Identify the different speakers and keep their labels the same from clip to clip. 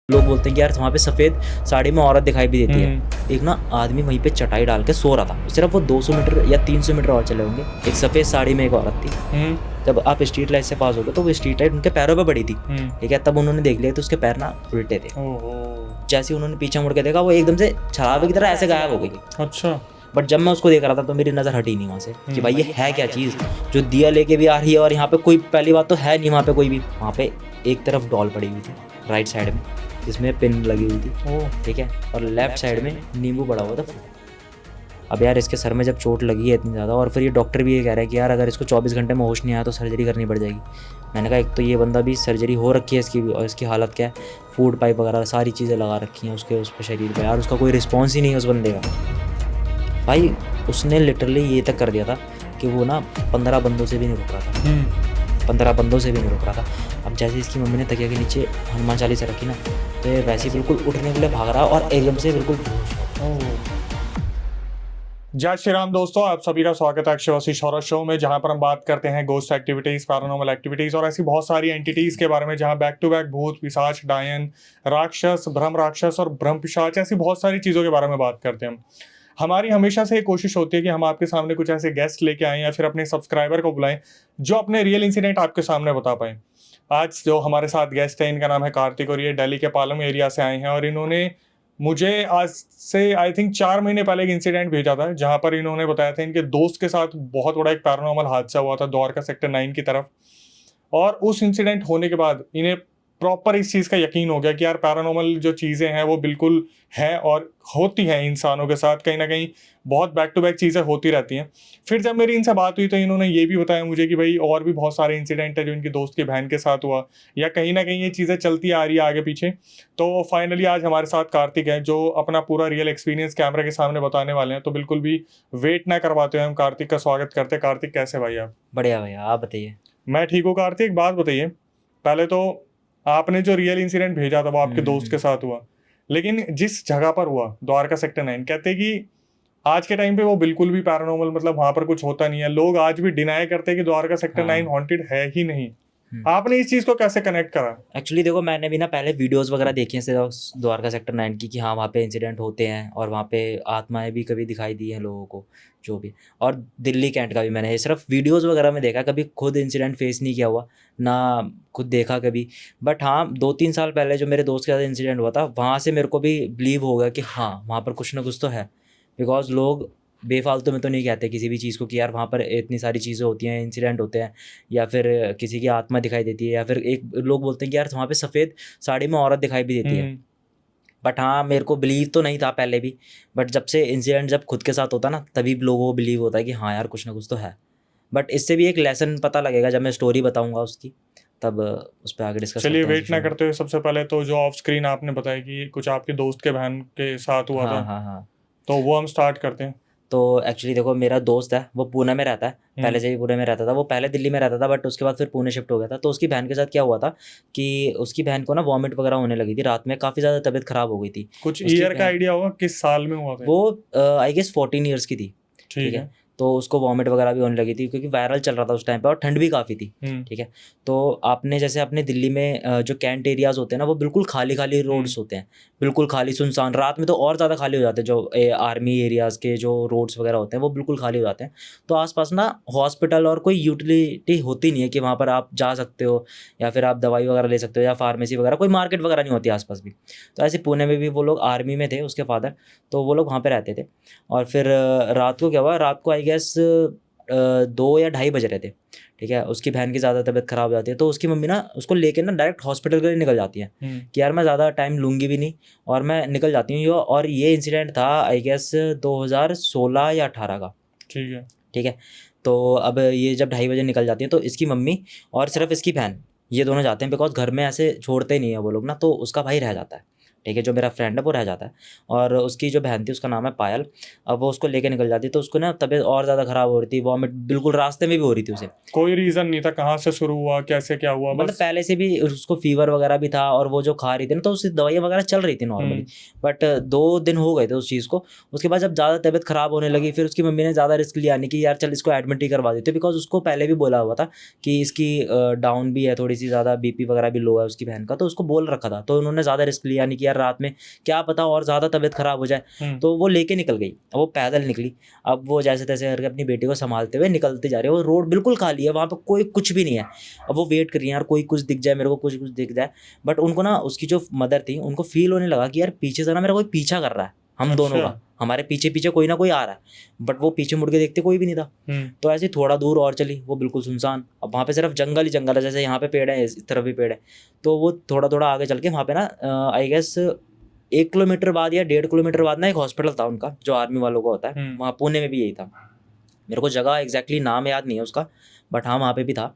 Speaker 1: लोग बोलते हैं कि यार वहाँ पे सफ़ेद साड़ी में औरत दिखाई भी देती है। एक ना आदमी वहीं पे चटाई डाल के सो रहा था, सिर्फ वो 200 मीटर या 300 मीटर और चले होंगे। एक सफ़ेद साड़ी में एक औरत थी। जब आप स्ट्रीट लाइट से पास हो गए तो वो स्ट्रीट लाइट उनके पैरों पे पड़ी थी, ठीक है। तब उन्होंने देख लिया तो उसके पैर ना उल्टे थे। जैसे ही उन्होंने पीछे मुड़ के देखा, वो एकदम से छलावे की तरह ऐसे गायब हो गई।
Speaker 2: अच्छा।
Speaker 1: बट जब मैं उसको देख रहा था तो मेरी नज़र हटी नहीं वहाँ से कि भाई ये है क्या चीज़ जो दिया लेके भी आ रही है, और यहाँ पे कोई, पहली बात तो है नहीं वहाँ पे कोई भी। वहाँ पे एक तरफ डॉल पड़ी हुई थी राइट साइड में, जिसमें पिन लगी हुई थी, ठीक है, और लेफ्ट साइड में नींबू पड़ा हुआ था। अब यार इसके सर में जब चोट लगी है इतनी ज़्यादा, और फिर ये डॉक्टर भी ये कह रहा है कि यार अगर इसको 24 घंटे में होश नहीं आया तो सर्जरी करनी पड़ जाएगी। मैंने कहा एक तो ये बंदा भी सर्जरी हो रखी है इसकी भी, और इसकी हालत क्या है, फूड पाइप वगैरह सारी चीज़ें लगा रखी हैं उसके उस पर शरीर पर। यार उसका कोई रिस्पॉन्स ही नहीं है उस बंदे का। भाई उसने लिटरली ये तक कर दिया था कि वो ना 15 बंदों से भी नहीं रुक रहा था, 15 बंदों से भी नहीं रुक रहा था। अब जैसे इसकी मम्मी ने तकिया के नीचे हनुमान चालीसा रखी ना, तो ये वैसे ही बिल्कुल उठने के लिए भाग रहा और एकदम से बिल्कुल
Speaker 2: जय श्री राम दोस्तों, आप सभी का स्वागत है अक्षयवासी हॉरर शो में, जहां पर हम बात करते हैं गोस्ट एक्टिविटीज, पैरानॉर्मल एक्टिविटीज और ऐसी बहुत सारी एंटिटीज के बारे में, जहां बैक टू बैक भूत, पिशाच, डायन, राक्षस, ब्रह्म राक्षस और ब्रह्म पिशाच, ऐसी बहुत सारी चीज़ों के बारे में बात करते हैं। हमारी हमेशा से एक कोशिश होती है कि हम आपके सामने कुछ ऐसे गेस्ट लेके आएं या फिर अपने सब्सक्राइबर को बुलाएं जो अपने रियल इंसिडेंट आपके सामने बता पाएं। आज जो हमारे साथ गेस्ट है, इनका नाम है कार्तिक और ये दिल्ली के पालम एरिया से आए हैं, और इन्होंने मुझे आज से आई थिंक 4 महीने पहले एक इंसिडेंट भेजा था, जहां पर इन्होंने बताया था इनके दोस्त के साथ बहुत बड़ा एक पैरानॉर्मल हादसा हुआ था द्वारका सेक्टर 9 की तरफ। और उस इंसिडेंट होने के बाद इन्हें प्रॉपर इस चीज़ का यकीन हो गया कि यार पैरानॉर्मल जो चीज़ें हैं वो बिल्कुल हैं और होती हैं इंसानों के साथ, कहीं ना कहीं बहुत बैक टू बैक चीज़ें होती रहती हैं। फिर जब मेरी इनसे बात हुई तो इन्होंने ये भी बताया मुझे कि भाई और भी बहुत सारे इंसिडेंट है जो इनकी दोस्त की बहन के साथ हुआ, या कहीं ना कहीं ये चीज़ें चलती आ रही है आगे पीछे। तो फाइनली आज हमारे साथ कार्तिक है जो अपना पूरा रियल एक्सपीरियंस कैमरा के सामने बताने वाले हैं। तो बिल्कुल भी वेट ना करवाते हुए हम कार्तिक का स्वागत करते हैं। कार्तिक, कैसे भाई आप?
Speaker 1: बढ़िया भैया, आप बताइए।
Speaker 2: मैं ठीक हूँ। कार्तिक, एक बात बताइए, पहले तो आपने जो रियल इंसिडेंट भेजा था वो आपके दोस्त के साथ हुआ, लेकिन जिस जगह पर हुआ द्वारका सेक्टर 9, कहते हैं कि आज के टाइम पे वो बिल्कुल भी पैरानॉर्मल, मतलब वहां पर कुछ होता नहीं है। लोग आज भी डिनाई करते हैं कि द्वारका सेक्टर 9 हॉन्टेड है ही नहीं। आपने इस चीज को कैसे कनेक्ट करा?
Speaker 1: एक्चुअली देखो, मैंने भी ना पहले वीडियोस वगैरह देखी हैं द्वारका सेक्टर 9 की, कि हाँ वहाँ पे इंसिडेंट होते हैं और वहाँ पे आत्माएं भी कभी दिखाई दी हैं लोगों को, जो भी। और दिल्ली कैंट का भी मैंने सिर्फ वीडियोस वगैरह में देखा, कभी खुद इंसिडेंट फेस नहीं किया हुआ, ना खुद देखा कभी। बट हाँ 2-3 साल पहले जो मेरे दोस्त के साथ इंसिडेंट हुआ था, वहाँ से मेरे को भी बिलीव हो गया कि हाँ वहाँ पर कुछ ना कुछ तो है। बिकॉज लोग बेफालतू में तो नहीं कहते किसी भी चीज़ को कि यार वहाँ पर इतनी सारी चीज़ें होती हैं, इंसिडेंट होते हैं, या फिर किसी की आत्मा दिखाई देती है, या फिर एक लोग बोलते हैं कि यार वहाँ पे सफ़ेद साड़ी में औरत दिखाई भी देती है। बट हाँ मेरे को बिलीव तो नहीं था पहले भी, बट जब से इंसिडेंट जब खुद के साथ होता ना, तभी लोगों को बिलीव होता है कि हाँ यार कुछ ना कुछ तो है। बट इससे भी एक लेसन पता लगेगा जब मैं स्टोरी बताऊँगा उसकी, तब उस पर आगे डिस्कस करते
Speaker 2: चलिए,
Speaker 1: हैं
Speaker 2: वेट ना करते हुए सबसे पहले तो जो ऑफ स्क्रीन आपने बताया कि कुछ आपके दोस्त के बहन के साथ हुआ था,
Speaker 1: हाँ।
Speaker 2: तो वो हम स्टार्ट करते हैं।
Speaker 1: तो एक्चुअली देखो, मेरा दोस्त है वो पुणे में रहता है, पहले से ही पुणे में रहता था। वो पहले दिल्ली में रहता था बट उसके बाद फिर पुणे शिफ्ट हो गया था। तो उसकी बहन के साथ क्या हुआ था कि उसकी बहन को ना वॉमिट वगैरह होने लगी थी रात में, काफ़ी ज़्यादा तबीयत ख़राब हो गई थी।
Speaker 2: कुछ
Speaker 1: उसकी
Speaker 2: ईयर का आइडिया होगा किस साल में हुआ था?
Speaker 1: वो आई गेस 14 ईयर्स की थी, ठीक है। तो उसको वॉमिट वगैरह भी होने लगी थी क्योंकि वायरल चल रहा था उस टाइम पे, और ठंड भी काफ़ी थी, ठीक है। तो आपने जैसे अपने दिल्ली में जो कैंट एरियाज़ होते हैं ना, वो बिल्कुल खाली खाली रोड्स होते हैं, बिल्कुल खाली सुनसान। रात में तो और ज़्यादा खाली हो जाते हैं, जो आर्मी एरियाज़ के जो रोड्स वगैरह होते हैं वो बिल्कुल खाली हो जाते हैं। तो आसपास ना हॉस्पिटल और कोई यूटिलिटी होती नहीं है कि वहाँ पर आप जा सकते हो, या फिर आप दवाई वगैरह ले सकते हो, या फार्मेसी वगैरह, कोई मार्केट वगैरह नहीं होती आसपास भी। तो ऐसे पुणे में भी वो लोग आर्मी में थे, उसके फादर, तो वो लोग वहाँ पर रहते थे। और फिर रात को क्या हुआ, रात को आई गेस 2 या ढाई बज रहे थे, ठीक है। उसकी बहन की ज़्यादा तबीयत ख़राब हो जाती है, तो उसकी मम्मी ना उसको लेके ना डायरेक्ट हॉस्पिटल के लिए निकल जाती है कि यार मैं ज़्यादा टाइम लूँगी भी नहीं और मैं निकल जाती हूँ। और ये इंसिडेंट था आई गेस 2016 या 18 का, ठीक है। तो अब ये जब 2:30 बजे निकल जाती है, तो इसकी मम्मी और सिर्फ इसकी बहन, ये दोनों जाते हैं, बिकॉज घर में ऐसे छोड़ते नहीं है वो लोग ना, तो उसका भाई रह जाता है। ठीक है, जो मेरा फ्रेंड है वो रह जाता है, और उसकी जो बहन थी उसका नाम है पायल। अब वो उसको लेके निकल जाती, तो उसको ना तबीयत और ज़्यादा ख़राब हो रही थी, वॉमिट बिल्कुल रास्ते में भी हो रही थी उसे।
Speaker 2: कोई रीजन नहीं था कहाँ से शुरू हुआ, कैसे क्या हुआ,
Speaker 1: मतलब
Speaker 2: बस?
Speaker 1: पहले से भी उसको फीवर वगैरह भी था, और वो जो खा रही थी ना तो उसकी दवाइयाँ वगैरह चल रही थी नॉर्मली। बट 2 दिन हो गए थे उस चीज़ को। उसके बाद जब ज़्यादा तबीयत ख़राब होने लगी, फिर उसकी मम्मी ने ज़्यादा रिस्क लिया नहीं कि यार चल इसको एडमिट ही करवा देते, बिकॉज उसको पहले भी बोला हुआ था कि इसकी डाउन भी है, थोड़ी सी ज़्यादा बीपी वगैरह भी लो है उसकी बहन का, तो उसको बोल रखा था। तो उन्होंने ज़्यादा रिस्क लिया नहीं कि यार रात में क्या पता और ज़्यादा तबीयत ख़राब हो जाए। तो वो लेके निकल गई, अब वो पैदल निकली। अब वो जैसे तैसे करके अपनी बेटी को संभालते हुए निकलते जा रहे हैं, वो रोड बिल्कुल खाली है, वहाँ पर कोई कुछ भी नहीं है। अब वो वेट कर रही है यार कोई कुछ दिख जाए मेरे को, कुछ कुछ दिख जाए। बट उनको ना उसकी जो मदर थी उनको फील होने लगा कि यार पीछे से ना मेरा कोई पीछा कर रहा है, हम दोनों
Speaker 2: अच्छा।
Speaker 1: का, हमारे पीछे पीछे कोई ना कोई आ रहा है। बट वो पीछे मुड़ के देखते कोई भी नहीं था। तो ऐसे ही थोड़ा दूर और चली, वो बिल्कुल सुनसान। अब वहाँ पे सिर्फ जंगल ही जंगल है, जैसे यहाँ पे पेड़ है इस तरफ भी पेड़ है। तो वो थोड़ा थोड़ा आगे चल के वहाँ पे ना आई गेस 1 किलोमीटर बाद या 1.5 किलोमीटर बाद ना एक हॉस्पिटल था उनका, जो आर्मी वालों का होता है। वहाँ पुणे में भी यही था, मेरे को जगह एग्जैक्टली नाम याद नहीं है उसका, बट हाँ वहाँ पे भी था।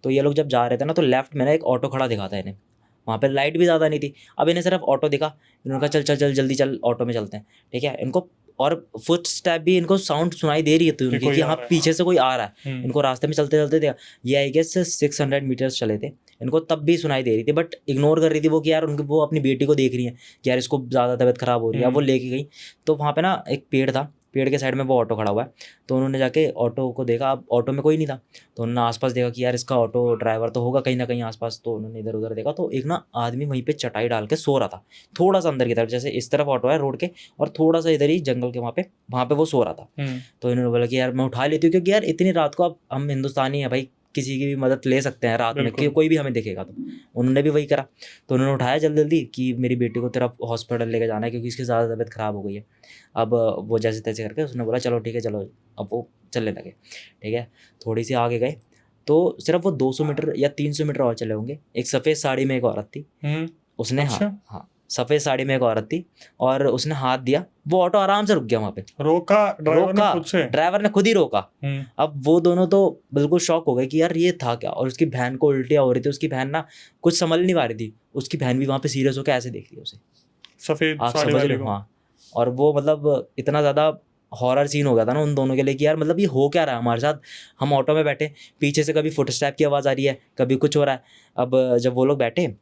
Speaker 1: तो ये लोग जब जा रहे थे ना तो लेफ्ट में ना एक ऑटो खड़ा दिखा था इन्हें, वहाँ पे लाइट भी ज़्यादा नहीं थी। अब इन्हें सिर्फ ऑटो दिखा, इन्होंने कहा चल चल चल जल्दी चल ऑटो में चलते हैं, ठीक है। इनको और फुट स्टेप भी इनको साउंड सुनाई दे रही है उनकी
Speaker 2: कोई
Speaker 1: कि
Speaker 2: आ
Speaker 1: हाँ
Speaker 2: रहा है।
Speaker 1: पीछे से कोई आ रहा है।
Speaker 2: हम्म।
Speaker 1: इनको रास्ते में चलते चलते देखा, ये आई गेस 600 मीटर्स चले थे, इनको तब भी सुनाई दे रही थी, बट इग्नोर कर रही थी वो कि यार उनकी वो अपनी बेटी को देख रही है कि यार इसको ज़्यादा तबीयत खराब हो रही है। अब वो लेके गई, तो वहाँ पे ना एक पेड़ था, पेड़ के साइड में वो ऑटो खड़ा हुआ है। तो उन्होंने जाके ऑटो को देखा, अब ऑटो में कोई नहीं था। तो उन्होंने आसपास देखा कि यार इसका ऑटो ड्राइवर तो होगा कहीं ना कहीं आसपास। तो उन्होंने इधर उधर देखा, तो एक ना आदमी वहीं पे चटाई डाल के सो रहा था, थोड़ा सा अंदर की तरफ, जैसे इस तरफ ऑटो है रोड के और थोड़ा सा इधर ही जंगल के वहाँ पे वो सो रहा था। तो इन्होंने बोला कि यार मैं उठा लेती हूँ, क्योंकि यार इतनी रात को अब हम हिंदुस्तानी हैं भाई, किसी की भी मदद ले सकते हैं रात में कि कोई भी हमें दिखेगा। तो उन्होंने भी वही करा, तो उन्होंने उठाया जल्दी जल्दी कि मेरी बेटी को तेरा हॉस्पिटल लेके जाना है क्योंकि इसकी ज़्यादा तबीयत ख़राब हो गई है। अब वो जैसे तैसे करके उसने बोला चलो ठीक है चलो। अब वो चलने लगे, ठीक है। थोड़ी सी आगे गए तो सिर्फ वो 200 मीटर या 300 मीटर और चले होंगे, एक सफ़ेद साड़ी में एक औरत थी। उसने
Speaker 2: अच्छा।
Speaker 1: हाँ सफ़ेद साड़ी में एक औरत थी, और उसने हाथ दिया, वो ऑटो आराम से रुक गया वहाँ पे।
Speaker 2: रोका ड्राइवर ने खुद से?
Speaker 1: ड्राइवर ने खुद ही रोका। अब वो दोनों तो बिल्कुल शॉक हो गए कि यार ये था क्या। और उसकी बहन को उल्टियाँ हो रही थी, उसकी बहन ना कुछ समझ नहीं पा रही थी, उसकी बहन भी वहाँ पे सीरियस होकर ऐसे देख रही है उसे,
Speaker 2: सफेद
Speaker 1: आप
Speaker 2: साड़ी
Speaker 1: समझ
Speaker 2: वाले
Speaker 1: रहे हो।
Speaker 2: को।
Speaker 1: हाँ, और वो मतलब इतना ज़्यादा हॉरर सीन हो गया था ना उन दोनों के लिए कि यार मतलब ये हो क्या रहा है हमारे साथ। हम ऑटो में बैठे, पीछे से कभी फुटस्टेप की आवाज़ आ रही है, कभी कुछ हो रहा है। अब जब वो लोग बैठे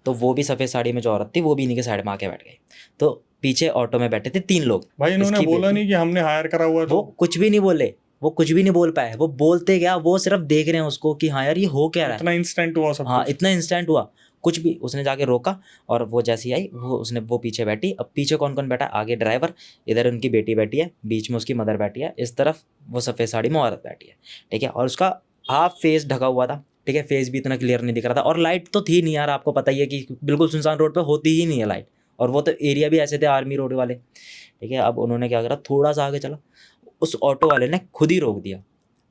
Speaker 1: तो वो भी सफ़ेद साड़ी में जो औरत थी वो भी इन्हीं के साइड में आके बैठ गई। तो पीछे ऑटो में बैठे थे 3 लोग।
Speaker 2: भाई इन्होंने
Speaker 1: इसकी
Speaker 2: बोला
Speaker 1: बेटी,
Speaker 2: नहीं कि हमने हायर करा हुआ?
Speaker 1: वो
Speaker 2: तो
Speaker 1: कुछ भी नहीं बोले, वो कुछ भी नहीं बोल पाए। वो बोलते क्या, वो सिर्फ देख रहे हैं उसको कि हाँ यार ये हो क्या रहा है।
Speaker 2: इतना इंस्टेंट हुआ सब
Speaker 1: हाँ
Speaker 2: कुछ?
Speaker 1: इतना इंस्टेंट हुआ कुछ भी। उसने जाके रोका, और वो जैसी आई वो पीछे बैठी। अब पीछे कौन कौन बैठा, आगे ड्राइवर, इधर उनकी बेटी बैठी है, बीच में उसकी मदर बैठी है, इस तरफ वो सफ़ेद साड़ी में औरत बैठी है, ठीक है। और उसका हाफ फेस ढका हुआ था, ठीक है, फेस भी इतना क्लियर नहीं दिख रहा था। और लाइट तो थी नहीं यार, आपको पता ही है कि बिल्कुल सुनसान रोड पे होती ही नहीं है लाइट, और वो तो एरिया भी ऐसे थे आर्मी रोड वाले, ठीक है। अब उन्होंने क्या करा, थोड़ा सा आगे चला, उस ऑटो वाले ने खुद ही रोक दिया।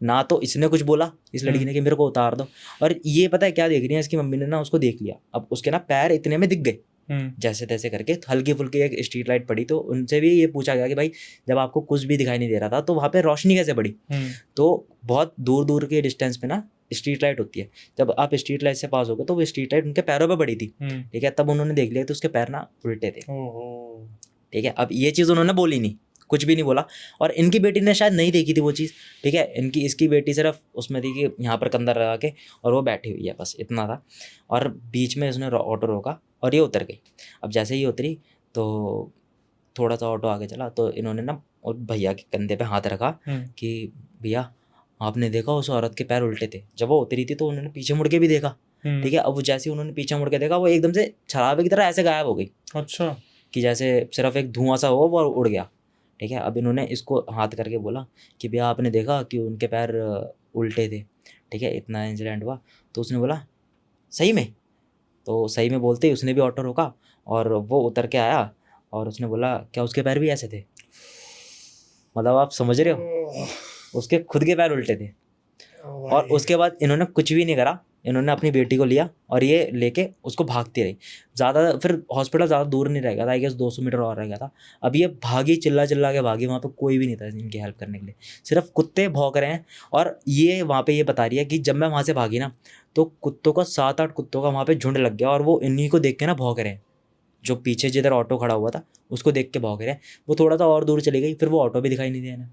Speaker 1: ना तो इसने कुछ बोला इस लड़की ने कि मेरे को उतार दो, और ये पता है क्या देख रही है, इसकी मम्मी ने ना उसको देख लिया। अब उसके ना पैर इतने में दिख गए, जैसे तैसे करके हल्की फुल्की एक स्ट्रीट लाइट पड़ी। तो उनसे भी ये पूछा गया कि भाई जब आपको कुछ भी दिखाई नहीं दे रहा था तो वहाँ पे रोशनी कैसे पड़ी। तो बहुत दूर दूर के डिस्टेंस पे ना स्ट्रीट लाइट होती है, जब आप स्ट्रीट लाइट से पास हो गए तो वो स्ट्रीट लाइट उनके पैरों पे पड़ी थी, ठीक है। तब उन्होंने देख लिया तो उसके पैर ना उल्टे थे, ठीक है। अब ये चीज़ उन्होंने बोली नहीं, कुछ भी नहीं बोला। और इनकी बेटी ने शायद नहीं देखी थी वो चीज़, ठीक है। इसकी बेटी सिर्फ उसमें थी कि यहाँ पर कंधा लगा के और वो बैठी हुई है, बस इतना था। और बीच में उसने ऑटो रोका और ये उतर गई। अब जैसे ही उतरी तो थोड़ा सा ऑटो आगे चला, तो इन्होंने ना और भैया के कंधे पे हाथ रखा कि भैया आपने देखा उस औरत के पैर उल्टे थे। जब वो उतरी थी तो उन्होंने पीछे मुड़ के भी देखा, ठीक है। अब वो जैसे ही उन्होंने पीछे मुड़ के देखा, वो एकदम से शराबे की तरह ऐसे गायब हो गई।
Speaker 2: अच्छा।
Speaker 1: कि जैसे सिर्फ एक धुआं सा हो वो उड़ गया, ठीक है। अब इन्होंने इसको हाथ करके बोला कि भैया आपने देखा कि उनके पैर उल्टे थे, ठीक है, इतना इंसिडेंट हुआ। तो उसने बोला सही में? तो सही में बोलते ही उसने भी ऑटो रोका और वो उतर के आया, और उसने बोला क्या उसके पैर भी ऐसे थे? मतलब आप समझ रहे हो, उसके खुद के पैर उल्टे थे। और उसके बाद इन्होंने कुछ भी नहीं करा, इन्होंने अपनी बेटी को लिया और ये लेके उसको भागती रही। ज़्यादा फिर हॉस्पिटल ज़्यादा दूर नहीं रह गया था, आई गेस 200 मीटर और रह गया था। अब ये भागी, चिल्ला चिल्ला के भागी, वहाँ पे कोई भी नहीं था इनकी हेल्प करने के लिए, सिर्फ कुत्ते भौंक रहे हैं। और ये वहाँ पे ये बता रही है कि जब मैं वहाँ से भागी ना तो कुत्तों का 7-8 कुत्तों का वहाँ पे झुंड लग गया, और वो इन्हीं को देख के ना भौंक रहे हैं जो पीछे जिधर ऑटो खड़ा हुआ था उसको देख के भौंक रहे हैं। वो थोड़ा सा और दूर चली गई, फिर वो ऑटो भी दिखाई नहीं दिया इन्हें।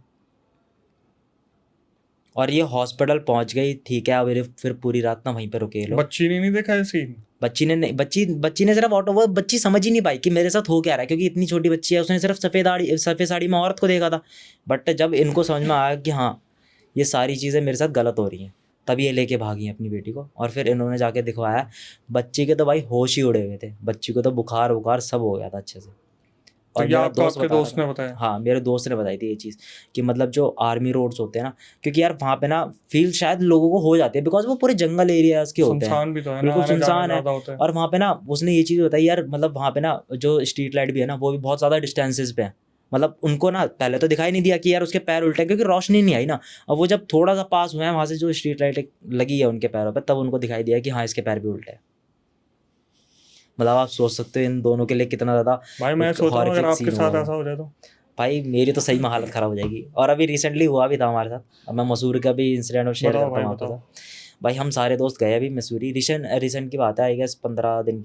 Speaker 1: और ये हॉस्पिटल पहुंच गई, ठीक है। अब ये फिर पूरी रात ना वहीं पे रुके ये लोग।
Speaker 2: बच्ची ने नहीं देखा ये सीन?
Speaker 1: बच्ची ने नहीं, बच्ची ने सिर्फ ऑटो, वो बच्ची समझ ही नहीं पाई कि मेरे साथ हो क्या रहा है, क्योंकि इतनी छोटी बच्ची है। उसने सिर्फ सफ़ेद साड़ी में औरत को देखा था। बट जब इनको समझ में आया कि हाँ ये सारी चीज़ें मेरे साथ गलत हो रही हैं, तब ये लेके भागी अपनी बेटी को। और फिर इन्होंने जाके दिखवाया। बच्ची के तो भाई होश ही उड़े हुए थे, बच्ची को तो बुखार सब हो गया था अच्छे से।
Speaker 2: तो
Speaker 1: और
Speaker 2: ये
Speaker 1: मेरा
Speaker 2: आपको
Speaker 1: दोस्त
Speaker 2: आपके
Speaker 1: बता रहा
Speaker 2: दोस्त ने
Speaker 1: था,
Speaker 2: बताया?
Speaker 1: हाँ मेरे दोस्त ने बताई थी ये चीज़ कि मतलब जो आर्मी रोड्स होते हैं ना, क्योंकि यार वहाँ पे ना फील शायद लोगों को हो जाती है, बिकॉज वो पूरे जंगल एरियाज के होते हैं,
Speaker 2: सुनसान भी तो है ना,
Speaker 1: बिल्कुल
Speaker 2: आने जाना
Speaker 1: सुनसान है।
Speaker 2: ज़्यादा होता है।
Speaker 1: और वहाँ पे ना उसने ये चीज़ बताई यार, मतलब वहाँ पे ना जो स्ट्रीट लाइट भी है ना वो भी बहुत ज़्यादा डिस्टेंसेस पे है। मतलब उनको ना पहले तो दिखाई नहीं दिया कि यार उसके पैर उल्टे हैं, क्योंकि रोशनी नहीं आई ना। अब वो जब थोड़ा सा पास हुए हैं वहाँ से, जो स्ट्रीट लाइट लगी है उनके पैरों पर, तब उनको दिखाई दिया कि हाँ इसके पैर भी उल्टे हैं। मतलब आप सोच सकते हो इन दोनों के लिए कितना ज़्यादा
Speaker 2: भाई मैं
Speaker 1: एक
Speaker 2: सोच रहा हूँ अगर
Speaker 1: हॉरिफिक
Speaker 2: आपके
Speaker 1: सीन हुआ
Speaker 2: साथ
Speaker 1: हो।
Speaker 2: ऐसा हो जाए तो।
Speaker 1: भाई मेरी तो सही में हालत ख़राब हो जाएगी। और अभी रिसेंटली हुआ भी था हमारे साथ। अब मैं मसूरी का भी इंसिडेंट शेयर
Speaker 2: बताओ
Speaker 1: करता
Speaker 2: भाई
Speaker 1: हूँ आपके
Speaker 2: बताओ।
Speaker 1: साथ। भाई हम सारे दोस्त गए अभी मसूरी, रिसेंट की बात है, आई गेस 15 दिन